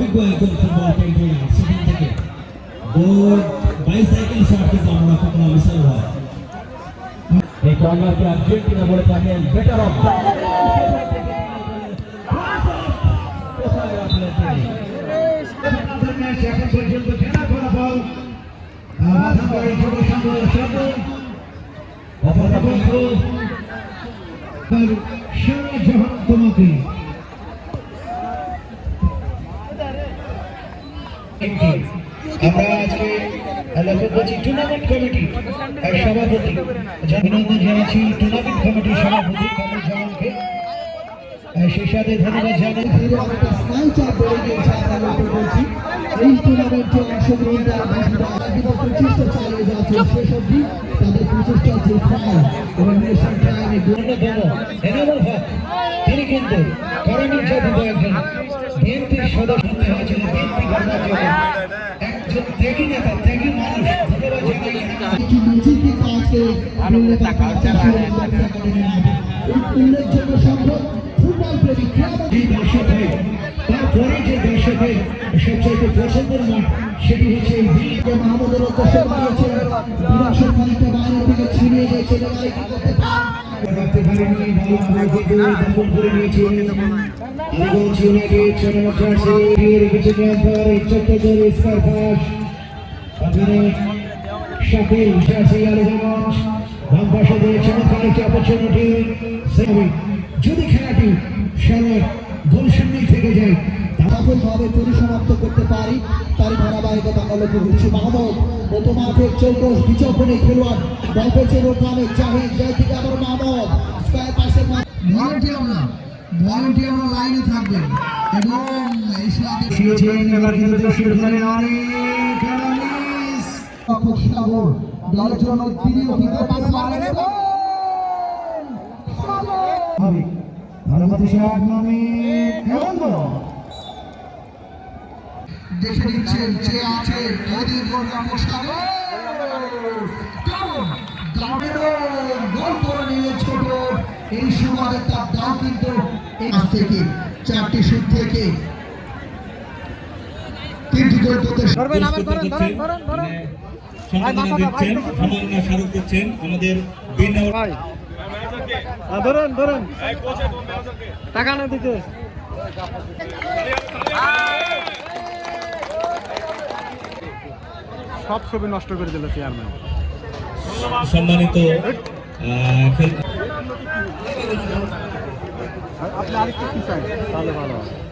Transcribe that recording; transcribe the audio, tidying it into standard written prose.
অভিজ্ঞ একজন ফুটবল প্রেমী সেখান থেকে গোল বাইসাইকেল শট কিন্তু আমরা কখনো মিসাল হয় এই কর্নারকে আর্জেন্টিনা বলে থাকেন বেটার অফ তোমাকে আমরা আজকে টুর্নামেন্ট কমিটি সভাপতি অভিনন্দন জানাচ্ছি টুর্নামেন্ট কমিটির সভাপতি কমল জামালকে সেই সাথে ধন্যবাদ জানাই এই টুর্নামেন্টে অংশগ্রহণকারী প্রচেষ্টা চালিয়ে যাচ্ছে শেষ অবধি তাদের প্রচেষ্টা তিনি কিন্তু করণীয় জাতীয় একজন বিএনপির সদস্য হয়েছিল বিএনপি গড়ার জন্য একজন ত্যাগী নেতা ত্যাগী মানুষ ধন্যবাদ উল্লেখযোগ্য সংখ্যক ফুটবল প্রেমী এই দর্শকের তারপরে যে দর্শকের সবচেয়ে পছন্দের মাঠ সেটি হচ্ছে এই দিল্লিতে মাহমুদের উদ্দেশ্যে বানিয়েছে বিরাসের খানিকটা বাইরে থেকে ছিনিয়ে নিয়ে চলে গেলে রাখতে পারেনি দখল করে নিয়েছে আলিগঞ্জ ইউনাইটেড চরমা জার্সি রেখেছে চট্টগ্রাম স্কারফাস ওখানে শাকিল জার্সি আলিগঞ্জ বাম পাশে দিয়ে চমৎকার একটি অপরচুনিটি যদি খেলাটি সারা গোলশূন্যই থেকে যায় সফলভাবে পরিসমাপ্ত করতে পারি তার ধারাবাহিকতা আমরা লক্ষ্য করছি মাহমুদ প্রথম মাঠের 14 বিচক্ষণী খেলোয়াড় বল পেয়েছে রোকানে জাহিদ জয় থেকে আবার মাহমুদ স্কয়ার পাশে ভলান্টিয়ার লাইনে থাকবেন এবং এই সাথে শিয়েছেন এবার কিন্তু দর্শক ধরে অনেক আনিস খুব সাগর দলের জন্য তিনি অভিজ্ঞতা পাস মারেন হবে ভারতী শাহ নামে কেমন দেখে নিচ্ছেন যে আছে নদীর গোল করে নিয়ে ছোট এই সময় তার দাও কিন্তু থেকে 4টি শুট থেকে 3টি গোল করতে সম্মাননা স্মারক দিচ্ছেন আমাদের ধরুন টাকা না দিতে সব ছবি নষ্ট করে দিল চেয়ারম্যান সম্মানিত আপনি আরেকটু কি চাই তাহলে ভালো হয়